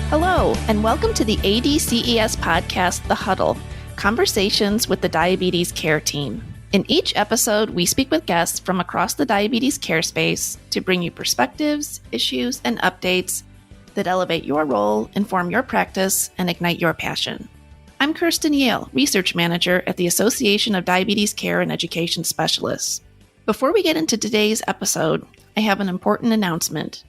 Hello, and welcome to the ADCES podcast, The Huddle, Conversations with the Diabetes Care Team. In each episode, we speak with guests from across the diabetes care space to bring you perspectives, issues, and updates that elevate your role, inform your practice, and ignite your passion. I'm Kirsten Yale, Research Manager at the Association of Diabetes Care and Education Specialists. Before we get into today's episode, I have an important announcement.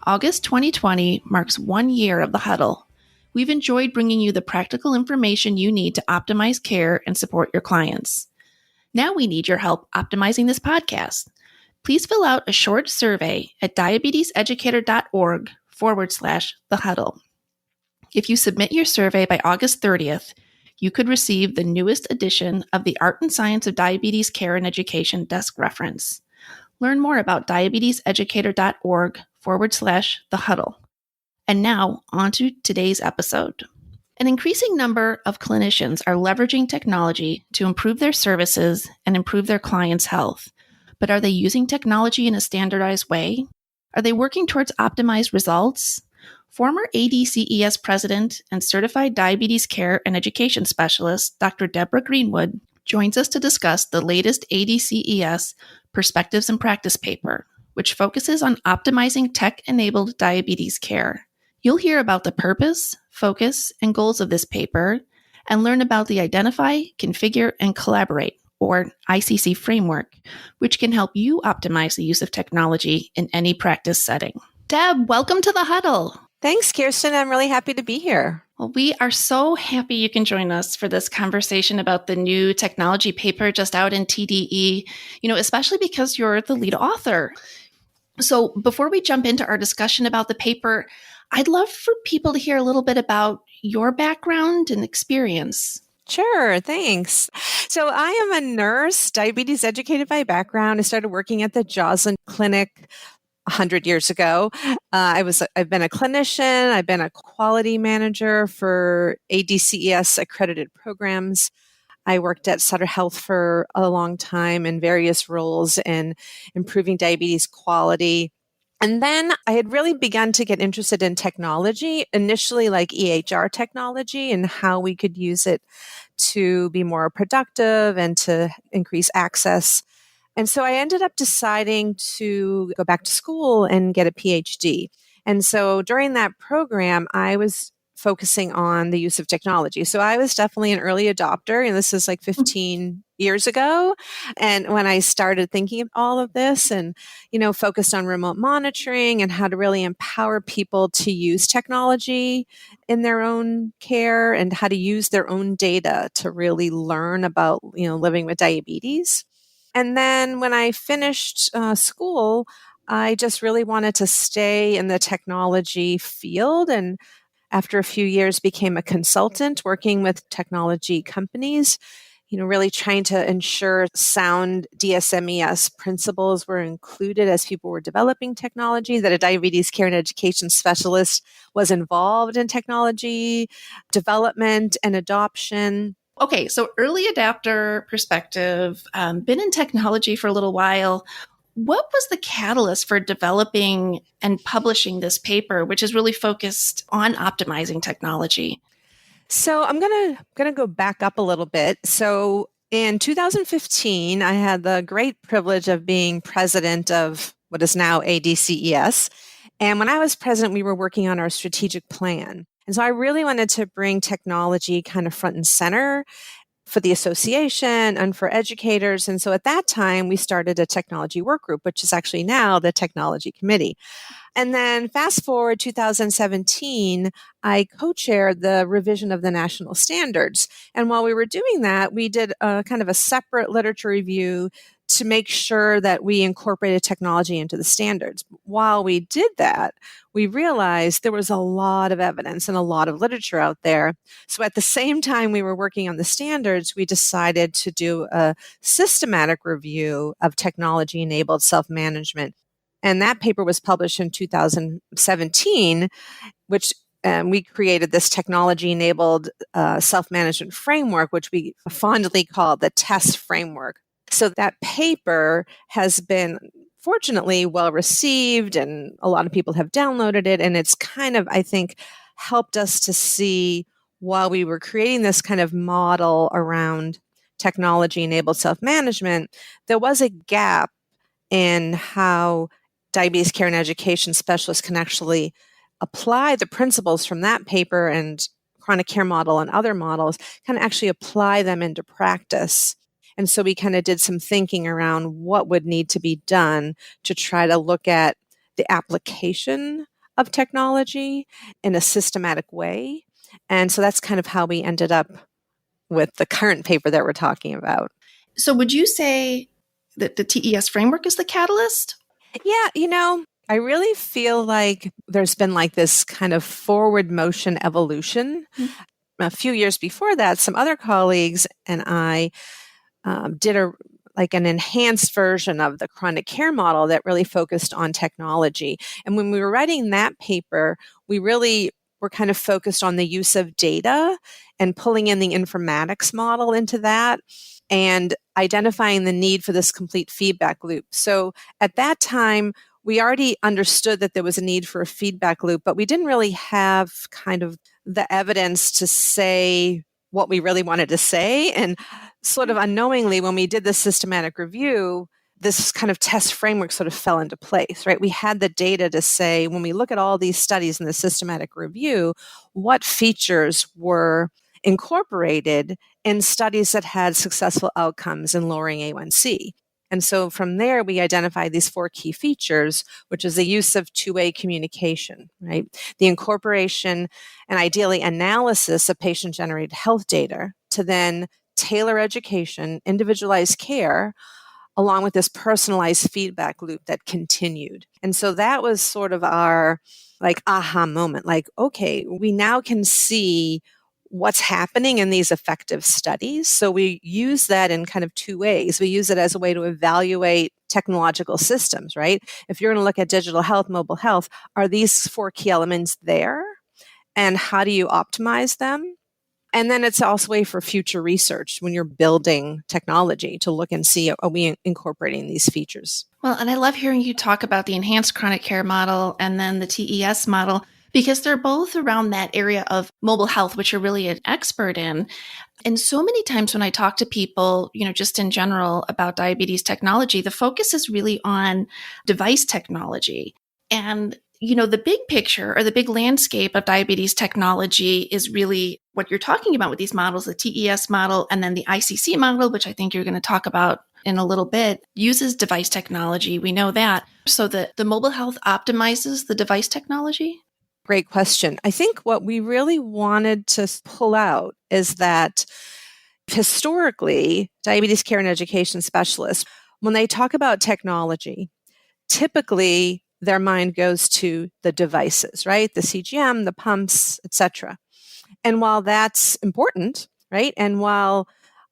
August 2020 marks 1 year of The Huddle. We've enjoyed bringing you the practical information you need to optimize care and support your clients. Now we need your help optimizing this podcast. Please fill out a short survey at diabeteseducator.org/The Huddle. If you submit your survey by August 30th, you could receive the newest edition of the Art and Science of Diabetes Care and Education Desk Reference. Learn more about diabeteseducator.org/The Huddle. And now, on to today's episode. An increasing number of clinicians are leveraging technology to improve their services and improve their clients' health. But are they using technology in a standardized way? Are they working towards optimized results? Former ADCES President and Certified Diabetes Care and Education Specialist, Dr. Deborah Greenwood, joins us to discuss the latest ADCES Perspectives and Practice paper, which focuses on optimizing tech-enabled diabetes care. You'll hear about the purpose, focus, and goals of this paper, and learn about the Identify, Configure, and Collaborate, or ICC framework, which can help you optimize the use of technology in any practice setting. Deb, welcome to The Huddle. Thanks, Kirsten. I'm really happy to be here. Well, we are so happy you can join us for this conversation about the new technology paper just out in TDE, especially because you're the lead author. So before we jump into our discussion about the paper, I'd love for people to hear a little bit about your background and experience. Sure, thanks. So I am a nurse, diabetes educated by background. I started working at the Joslin Clinic 100 years ago. I've been a clinician. I've been a quality manager for ADCES accredited programs. I worked at Sutter Health for a long time in various roles in improving diabetes quality. And then I had really begun to get interested in technology, initially like EHR technology and how we could use it to be more productive and to increase access. And so I ended up deciding to go back to school and get a PhD. And so during that program, I was focusing on the use of technology. So I was definitely an early adopter, and this is like 15 years ago. And when I started thinking of all of this and, focused on remote monitoring and how to really empower people to use technology in their own care and how to use their own data to really learn about, living with diabetes. And then when I finished school, I just really wanted to stay in the technology field. And after a few years, became a consultant working with technology companies, really trying to ensure sound DSMES principles were included as people were developing technology, that a diabetes care and education specialist was involved in technology development and adoption. Okay, so early adapter perspective, been in technology for a little while. What was the catalyst for developing and publishing this paper, which is really focused on optimizing technology? So I'm gonna go back up a little bit. So in 2015, I had the great privilege of being president of what is now ADCES. And when I was president, we were working on our strategic plan. And so I really wanted to bring technology kind of front and center for the association and for educators. And so at that time, we started a technology work group, which is actually now the technology committee. And then fast forward 2017, I co-chaired the revision of the national standards. And while we were doing that, we did a kind of a separate literature review to make sure that we incorporated technology into the standards. While we did that, we realized there was a lot of evidence and a lot of literature out there. So at the same time we were working on the standards, we decided to do a systematic review of technology-enabled self-management. And that paper was published in 2017, which we created this technology-enabled self-management framework, which we fondly call the TESS framework. So that paper has been fortunately well received, and a lot of people have downloaded it. And it's kind of, I think, helped us to see, while we were creating this kind of model around technology-enabled self-management, there was a gap in how diabetes care and education specialists can actually apply the principles from that paper and chronic care model and other models, can actually apply them into practice. And so we kind of did some thinking around what would need to be done to try to look at the application of technology in a systematic way. And so that's kind of how we ended up with the current paper that we're talking about. So would you say that the TES framework is the catalyst? Yeah, I really feel like there's been like this kind of forward motion evolution. Mm-hmm. A few years before that, some other colleagues and I did an enhanced version of the chronic care model that really focused on technology. And when we were writing that paper, we really were kind of focused on the use of data and pulling in the informatics model into that and identifying the need for this complete feedback loop. So at that time, we already understood that there was a need for a feedback loop, but we didn't really have kind of the evidence to say what we really wanted to say. And sort of unknowingly, when we did this systematic review, this kind of test framework sort of fell into place, right? We had the data to say, when we look at all these studies in the systematic review, what features were incorporated in studies that had successful outcomes in lowering A1C. And so from there, we identified these 4 key features, which is the use of two-way communication, right? The incorporation and ideally analysis of patient-generated health data to then tailor education, individualized care, along with this personalized feedback loop that continued. And so that was sort of our aha moment, okay, we now can see what's happening in these effective studies. So we use that in kind of 2 ways. We use it as a way to evaluate technological systems, right? If you're going to look at digital health, mobile health, are these 4 key elements there? And how do you optimize them? And then it's also a way for future research when you're building technology to look and see, are we incorporating these features? Well, and I love hearing you talk about the enhanced chronic care model and then the TES model, because they're both around that area of mobile health, which you're really an expert in. And so many times when I talk to people, just in general about diabetes technology, the focus is really on device technology. And the big picture or the big landscape of diabetes technology is really what you're talking about with these models, the TES model, and then the ICC model, which I think you're going to talk about in a little bit, uses device technology. We know that. So the mobile health optimizes the device technology? Great question. I think what we really wanted to pull out is that historically, diabetes care and education specialists, when they talk about technology, typically their mind goes to the devices, right? The CGM, the pumps, etc. And while that's important, right? And while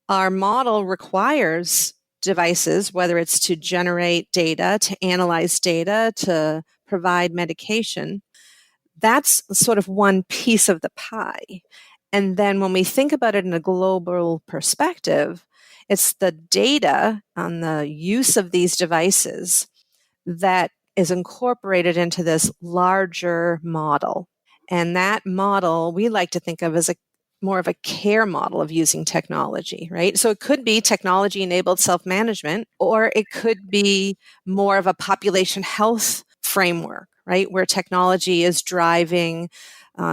our model requires devices, whether it's to generate data, to analyze data, to provide medication, that's sort of one piece of the pie. And then when we think about it in a global perspective, it's the data on the use of these devices that is incorporated into this larger model. And that model we like to think of as more of a care model of using technology, right? So it could be technology-enabled self-management, or it could be more of a population health framework, right? Where technology is driving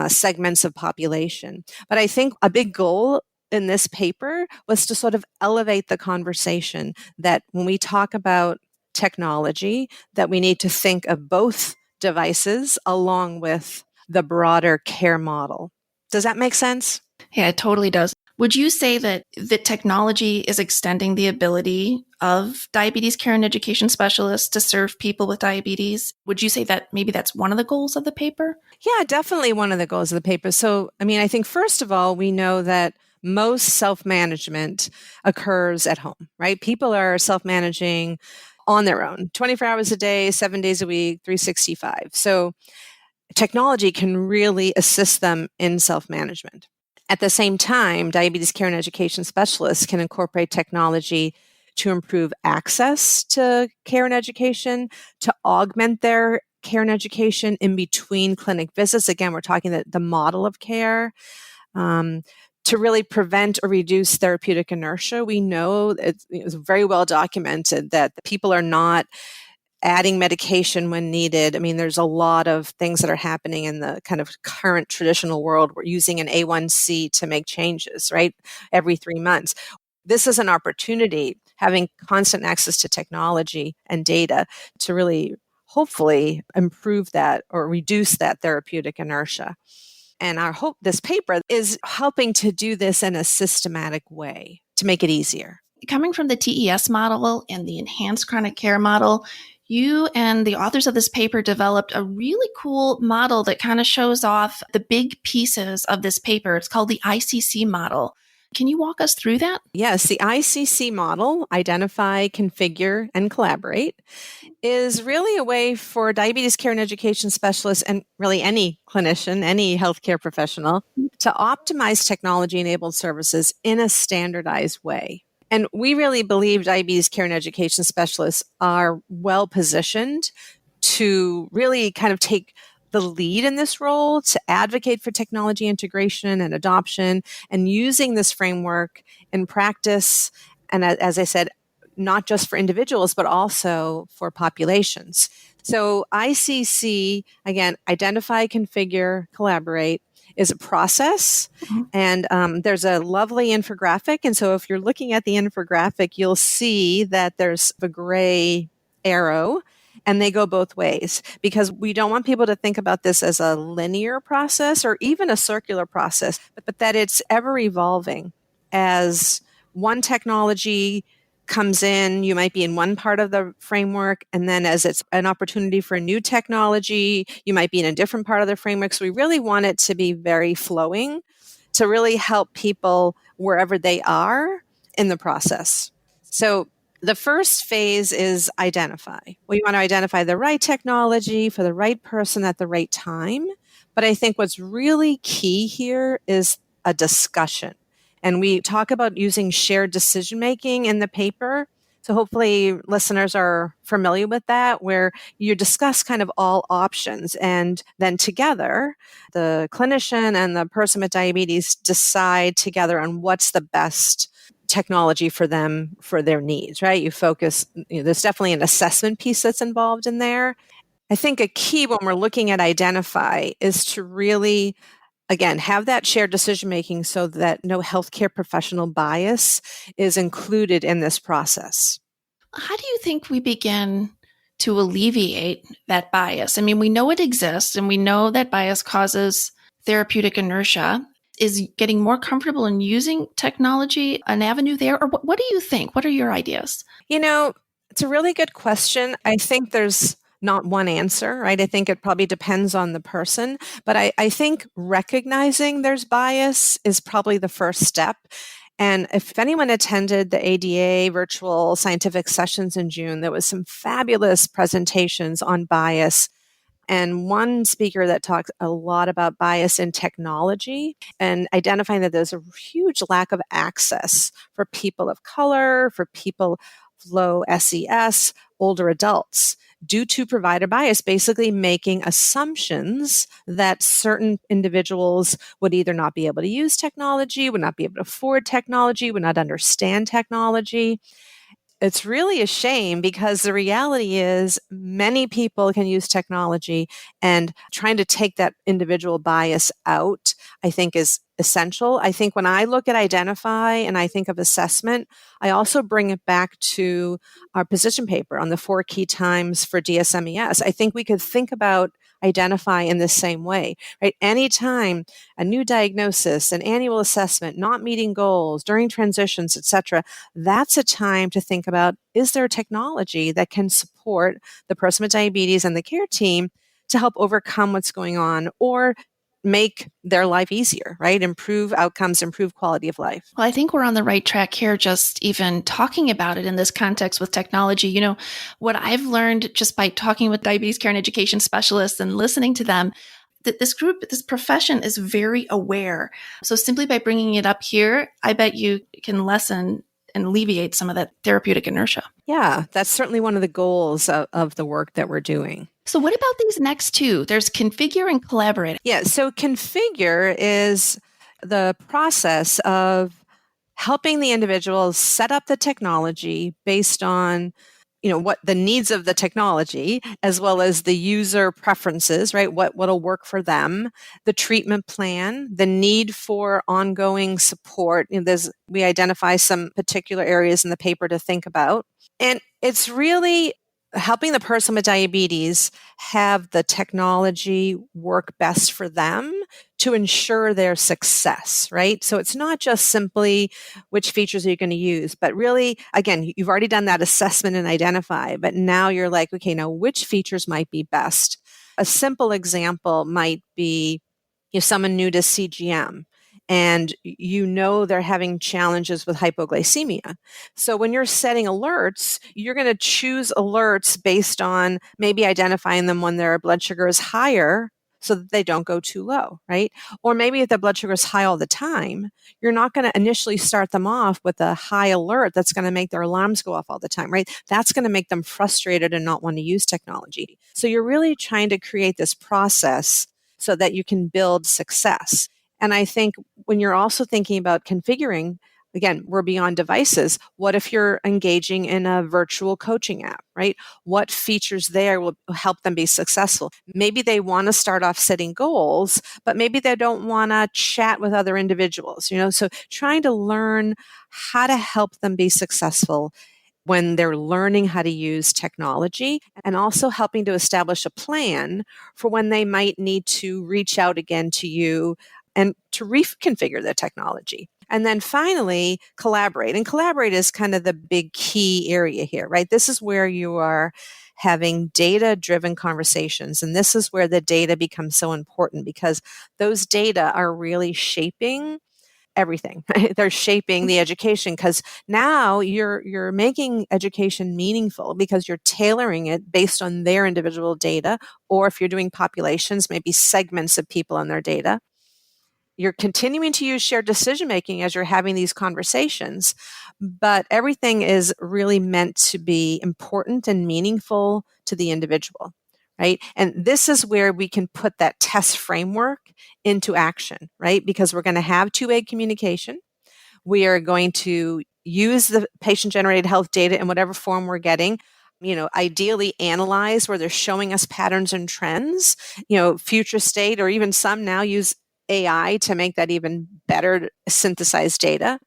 segments of population. But I think a big goal in this paper was to sort of elevate the conversation that when we talk about technology, that we need to think of both devices along with the broader care model. Does that make sense? Yeah, it totally does. Would you say that the technology is extending the ability of diabetes care and education specialists to serve people with diabetes? Would you say that maybe that's one of the goals of the paper? Yeah, definitely one of the goals of the paper. So, I think first of all, we know that most self-management occurs at home, right? People are self-managing on their own, 24 hours a day, 7 days a week, 365. So technology can really assist them in self-management. At the same time, diabetes care and education specialists can incorporate technology to improve access to care and education, to augment their care and education in between clinic visits. Again, we're talking the model of care. To really prevent or reduce therapeutic inertia. We know it's very well documented that people are not adding medication when needed. I mean, there's a lot of things that are happening in the kind of current traditional world. We're using an A1C to make changes, right? Every 3 months. This is an opportunity, having constant access to technology and data to really hopefully improve that or reduce that therapeutic inertia. And our hope, this paper is helping to do this in a systematic way to make it easier. Coming from the TES model and the enhanced chronic care model, you and the authors of this paper developed a really cool model that kind of shows off the big pieces of this paper. It's called the ICC model. Can you walk us through that? Yes, the ICC model, Identify, Configure, and Collaborate, is really a way for diabetes care and education specialists and really any clinician, any healthcare professional to optimize technology-enabled services in a standardized way. And we really believe diabetes care and education specialists are well positioned to really kind of take the lead in this role, to advocate for technology integration and adoption, and using this framework in practice. And as I said, not just for individuals, but also for populations. So ICC, again, Identify, Configure, Collaborate, is a process. And there's a lovely infographic. And so if you're looking at the infographic, you'll see that there's a gray arrow, and they go both ways, because we don't want people to think about this as a linear process or even a circular process, but that it's ever evolving. As one technology comes in, you might be in one part of the framework, and then as it's an opportunity for a new technology, you might be in a different part of the framework. So we really want it to be very flowing to really help people wherever they are in the process. So the first phase is identify. We want to identify the right technology for the right person at the right time. But I think what's really key here is a discussion. And we talk about using shared decision making in the paper. So hopefully listeners are familiar with that, where you discuss kind of all options. And then together, the clinician and the person with diabetes decide together on what's the best technology for them, for their needs, right? You focus, there's definitely an assessment piece that's involved in there. I think a key when we're looking at identify is to really, again, have that shared decision making so that no healthcare professional bias is included in this process. How do you think we begin to alleviate that bias? I mean, we know it exists, and we know that bias causes therapeutic inertia. Is getting more comfortable in using technology an avenue there? Or what do you think? What are your ideas? It's a really good question. I think there's not one answer, right? I think it probably depends on the person. But I think recognizing there's bias is probably the first step. And if anyone attended the ADA virtual scientific sessions in June, there was some fabulous presentations on bias. And one speaker that talks a lot about bias in technology and identifying that there's a huge lack of access for people of color, for people low SES, older adults, due to provider bias, basically making assumptions that certain individuals would either not be able to use technology, would not be able to afford technology, would not understand technology. It's really a shame, because the reality is many people can use technology, and trying to take that individual bias out, I think, is essential. I think when I look at identify and I think of assessment, I also bring it back to our position paper on the 4 key times for DSMES. I think we could think about identify in the same way, right? Anytime a new diagnosis, an annual assessment, not meeting goals, during transitions, etc., that's a time to think about, is there technology that can support the person with diabetes and the care team to help overcome what's going on, or make their life easier, right? Improve outcomes, improve quality of life. Well, I think we're on the right track here, just even talking about it in this context with technology. What I've learned just by talking with diabetes care and education specialists and listening to them, that this profession is very aware. So simply by bringing it up here, I bet you can lessen and alleviate some of that therapeutic inertia. Yeah, that's certainly one of the goals of the work that we're doing. So what about these next two? There's configure and collaborate. Yeah, so configure is the process of helping the individual set up the technology based on what the needs of the technology, as well as the user preferences, right? What'll work for them, the treatment plan, the need for ongoing support. We identify some particular areas in the paper to think about. And it's really helping the person with diabetes have the technology work best for them to ensure their success, right? So it's not just simply which features are you going to use, but really, again, you've already done that assessment and identify, but now you're like, okay, now which features might be best? A simple example might be someone new to CGM and they're having challenges with hypoglycemia. So when you're setting alerts, you're going to choose alerts based on maybe identifying them when their blood sugar is higher so that they don't go too low, right? Or maybe if the blood sugar is high all the time, you're not going to initially start them off with a high alert that's going to make their alarms go off all the time, right? That's going to make them frustrated and not want to use technology. So you're really trying to create this process so that you can build success. And I think when you're also thinking about configuring, again, we're beyond devices. What if you're engaging in a virtual coaching app, right? What features there will help them be successful? Maybe they want to start off setting goals, but maybe they don't want to chat with other individuals, so trying to learn how to help them be successful when they're learning how to use technology, and also helping to establish a plan for when they might need to reach out again to you and to reconfigure the technology. And then finally, collaborate. And collaborate is kind of the big key area here, right? This is where you are having data-driven conversations. And this is where the data becomes so important, because those data are really shaping everything. They're shaping the education, because now you're making education meaningful because you're tailoring it based on their individual data, or if you're doing populations, maybe segments of people on their data. You're continuing to use shared decision making as you're having these conversations, but everything is really meant to be important and meaningful to the individual, right? And this is where we can put that test framework into action, right? Because we're going to have two-way communication. We are going to use the patient-generated health data in whatever form we're getting, ideally analyze where they're showing us patterns and trends, future state, or even some now use AI to make that even better synthesized data.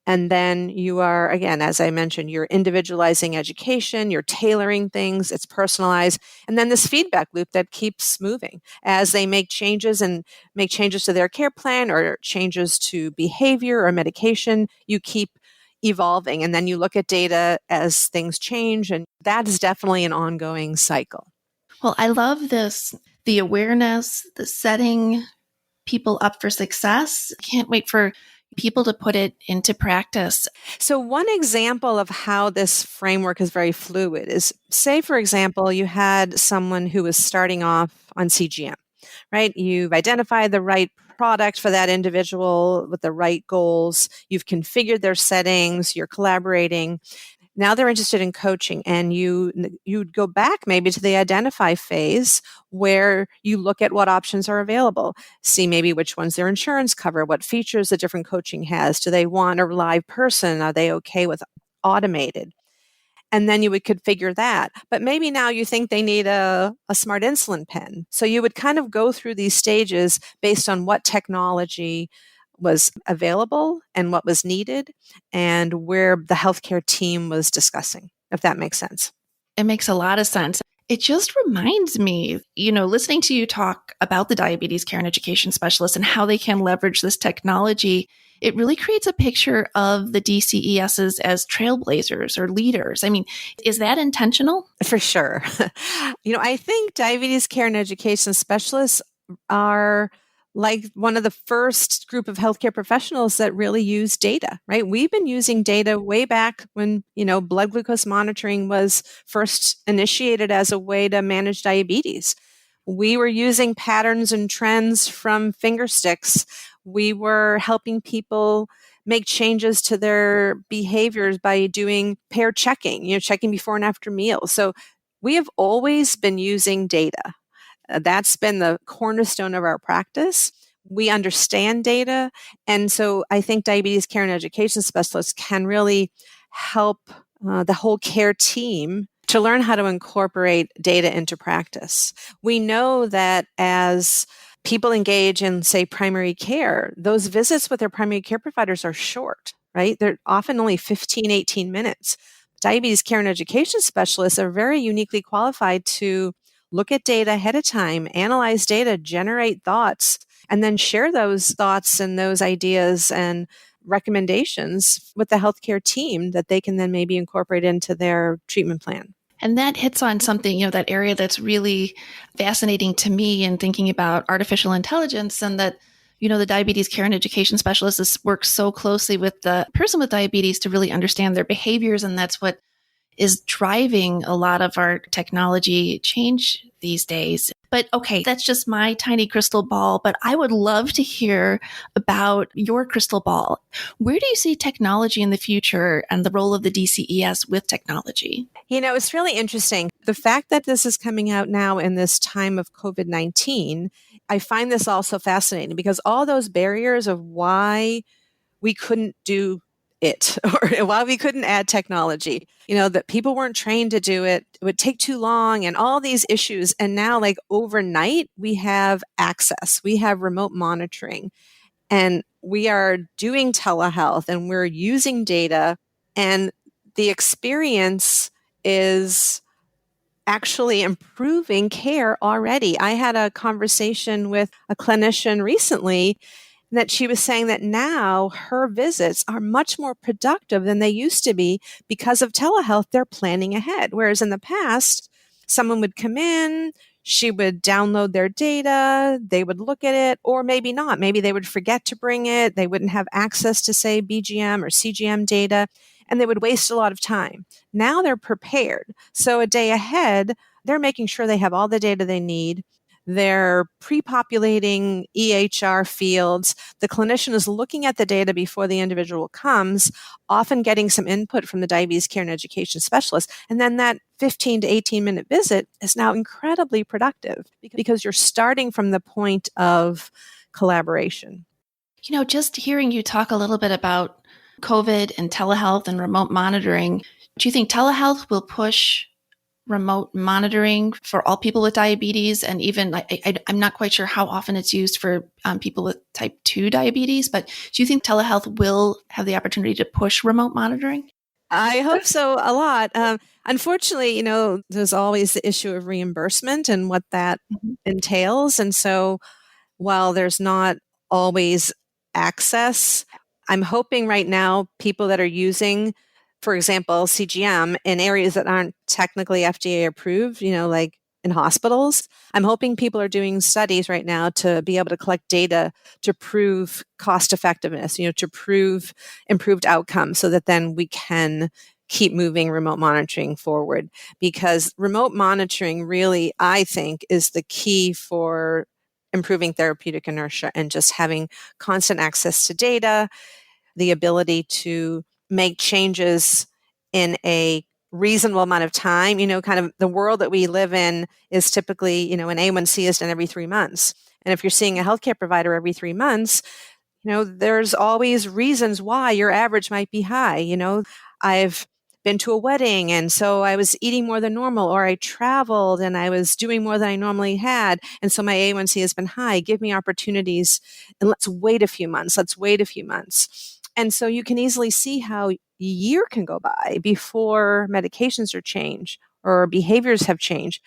And then you are, again, as I mentioned, you're individualizing education, you're tailoring things, it's personalized. And then this feedback loop that keeps moving as they make changes to their care plan or changes to behavior or medication, you keep evolving. And then you look at data as things change. And that is definitely an ongoing cycle. Well, I love this, the awareness, the setting people up for success. Can't wait for people to put it into practice. So one example of how this framework is very fluid is, say, for example, you had someone who was starting off on CGM, right? You've identified the right product for that individual with the right goals. You've configured their settings. You're collaborating. Now they're interested in coaching, and you'd go back maybe to the identify phase where you look at what options are available, see maybe which ones their insurance cover, what features the different coaching has. Do they want a live person? Are they okay with automated? And then you would configure that. But maybe now you think they need a smart insulin pen. So you would kind of go through these stages based on what technology was available and what was needed and where the healthcare team was discussing, if that makes sense. It makes a lot of sense. It just reminds me, listening to you talk about the diabetes care and education specialists and how they can leverage this technology, it really creates a picture of the DCESs as trailblazers or leaders. I mean, is that intentional? For sure. I think diabetes care and education specialists are like one of the first group of healthcare professionals that really use data, right? We've been using data way back when, blood glucose monitoring was first initiated as a way to manage diabetes. We were using patterns and trends from finger sticks. We were helping people make changes to their behaviors by doing pair checking, checking before and after meals. So we have always been using data. That's been the cornerstone of our practice. We understand data. And so I think diabetes care and education specialists can really help the whole care team to learn how to incorporate data into practice. We know that as people engage in, say, primary care, those visits with their primary care providers are short, right? They're often only 15, 18 minutes. Diabetes care and education specialists are very uniquely qualified to look at data ahead of time, analyze data, generate thoughts, and then share those thoughts and those ideas and recommendations with the healthcare team that they can then maybe incorporate into their treatment plan. And that hits on something, that area that's really fascinating to me in thinking about artificial intelligence, and that, the diabetes care and education specialists work so closely with the person with diabetes to really understand their behaviors. And that's what is driving a lot of our technology change these days. But okay, that's just my tiny crystal ball, but I would love to hear about your crystal ball. Where do you see technology in the future and the role of the DCES with technology? It's really interesting. The fact that this is coming out now in this time of COVID-19, I find this also fascinating because all those barriers of why we couldn't do it or why we couldn't add technology, that people weren't trained to do it, it would take too long and all these issues. And now like overnight, we have access, we have remote monitoring, and we are doing telehealth and we're using data, and the experience is actually improving care already. I had a conversation with a clinician recently that she was saying that now her visits are much more productive than they used to be because of telehealth. They're planning ahead. Whereas in the past, someone would come in, she would download their data, they would look at it, or maybe not. Maybe they would forget to bring it. They wouldn't have access to, say, BGM or CGM data, and they would waste a lot of time. Now they're prepared. So a day ahead, they're making sure they have all the data they need. They're pre-populating EHR fields. The clinician is looking at the data before the individual comes, often getting some input from the diabetes care and education specialist. And then that 15 to 18-minute visit is now incredibly productive because you're starting from the point of collaboration. Just hearing you talk a little bit about COVID and telehealth and remote monitoring, do you think telehealth will push remote monitoring for all people with diabetes? And even, I'm not quite sure how often it's used for people with type 2 diabetes, but do you think telehealth will have the opportunity to push remote monitoring? I hope so a lot. Unfortunately, there's always the issue of reimbursement and what that entails. And so while there's not always access, I'm hoping right now people that are using, for example, CGM in areas that aren't technically FDA approved, like in hospitals, I'm hoping people are doing studies right now to be able to collect data to prove cost effectiveness, to prove improved outcomes so that then we can keep moving remote monitoring forward. Because remote monitoring really, I think, is the key for improving therapeutic inertia and just having constant access to data, the ability to make changes in a reasonable amount of time. Kind of the world that we live in is typically, an A1C is done every 3 months. And if you're seeing a healthcare provider every 3 months, there's always reasons why your average might be high. I've been to a wedding and so I was eating more than normal, or I traveled and I was doing more than I normally had. And so my A1C has been high. Give me opportunities and let's wait a few months. And so you can easily see how a year can go by before medications are changed or behaviors have changed.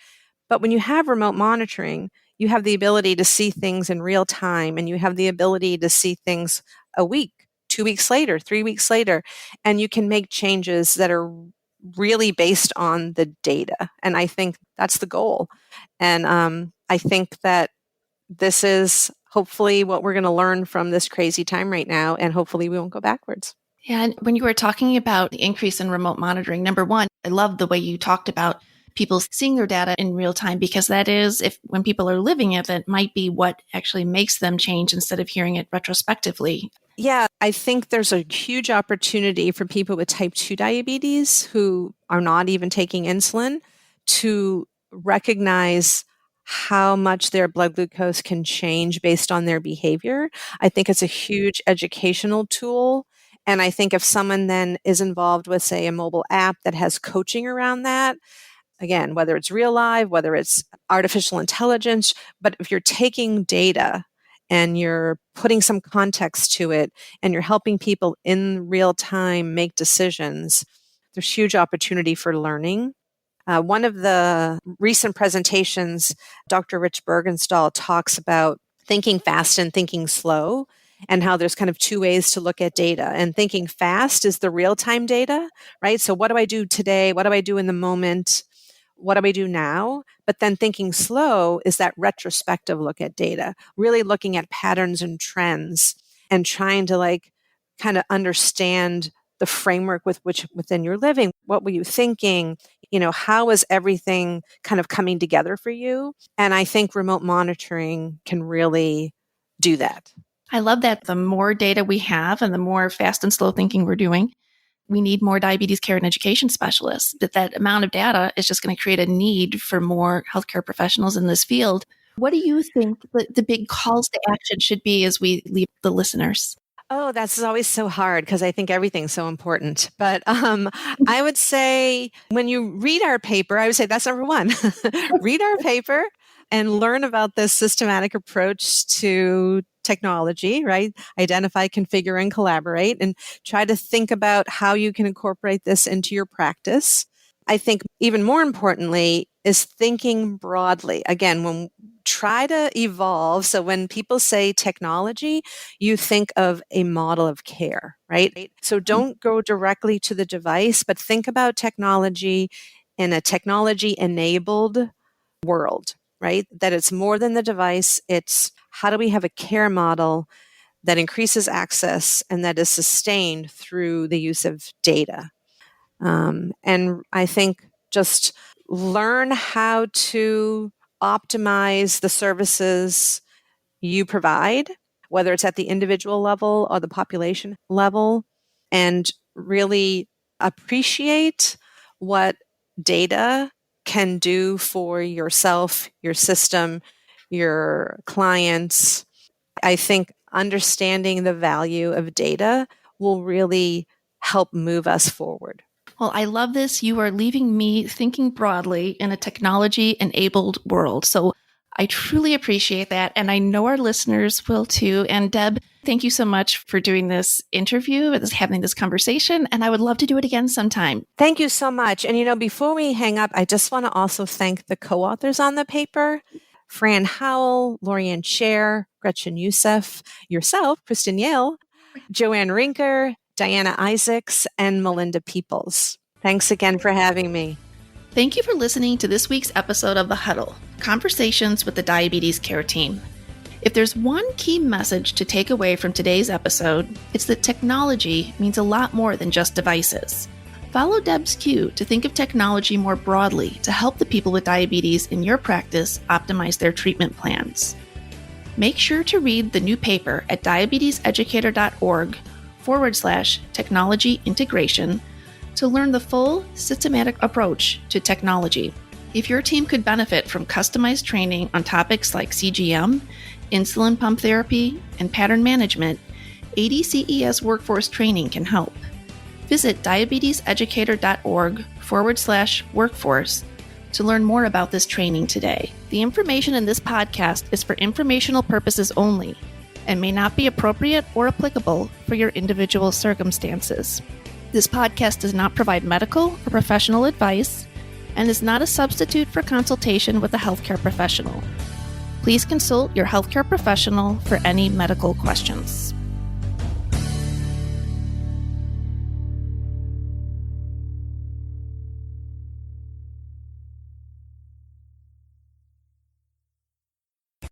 But when you have remote monitoring, you have the ability to see things in real time, and you have the ability to see things a week, 2 weeks later, 3 weeks later, and you can make changes that are really based on the data. And I think that's the goal. And I think that this is hopefully what we're going to learn from this crazy time right now, and hopefully we won't go backwards. Yeah, and when you were talking about the increase in remote monitoring, number one, I love the way you talked about people seeing their data in real time, because that is, when people are living it, that might be what actually makes them change instead of hearing it retrospectively. Yeah, I think there's a huge opportunity for people with type 2 diabetes who are not even taking insulin to recognize how much their blood glucose can change based on their behavior. I think it's a huge educational tool. And I think if someone then is involved with, say, a mobile app that has coaching around that, again, whether it's real live, whether it's artificial intelligence, but if you're taking data and you're putting some context to it and you're helping people in real time make decisions, there's huge opportunity for learning. One of the recent presentations, Dr. Rich Bergenstahl talks about thinking fast and thinking slow, and how there's kind of two ways to look at data. And thinking fast is the real-time data, right? So what do I do today? What do I do in the moment? What do I do now? But then thinking slow is that retrospective look at data, really looking at patterns and trends and trying to kind of understand the framework with which within you're living. What were you thinking? How is everything kind of coming together for you? And I think remote monitoring can really do that. I love that the more data we have and the more fast and slow thinking we're doing, we need more diabetes care and education specialists. But that amount of data is just going to create a need for more healthcare professionals in this field. What do you think the big calls to action should be as we leave the listeners? Oh, that's always so hard because I think everything's so important. But I would say when you read our paper, I would say that's number one. Read our paper and learn about this systematic approach to technology, right? Identify, configure, and collaborate, and try to think about how you can incorporate this into your practice. I think even more importantly is thinking broadly. Again, when try to evolve. So when people say technology, you think of a model of care, right? So don't go directly to the device, but think about technology in a technology-enabled world, right? That it's more than the device. It's how do we have a care model that increases access and that is sustained through the use of data. And I think just learn how to optimize the services you provide, whether it's at the individual level or the population level, and really appreciate what data can do for yourself, your system, your clients. I think understanding the value of data will really help move us forward. Well, I love this. You are leaving me thinking broadly in a technology-enabled world. So I truly appreciate that. And I know our listeners will too. And Deb, thank you so much for doing this interview, having this conversation. And I would love to do it again sometime. Thank you so much. And before we hang up, I just want to also thank the co-authors on the paper, Fran Howell, Lorianne Scher, Gretchen Youssef, yourself, Kristen Yale, Joanne Rinker, Diana Isaacs, and Melinda Peoples. Thanks again for having me. Thank you for listening to this week's episode of The Huddle, Conversations with the Diabetes Care Team. If there's one key message to take away from today's episode, it's that technology means a lot more than just devices. Follow Deb's cue to think of technology more broadly to help the people with diabetes in your practice optimize their treatment plans. Make sure to read the new paper at diabeteseducator.org/technology integration to learn the full systematic approach to technology. If your team could benefit from customized training on topics like CGM, insulin pump therapy, and pattern management, ADCES workforce training can help. Visit diabeteseducator.org/workforce to learn more about this training today. The information in this podcast is for informational purposes only and may not be appropriate or applicable for your individual circumstances. This podcast does not provide medical or professional advice and is not a substitute for consultation with a healthcare professional. Please consult your healthcare professional for any medical questions.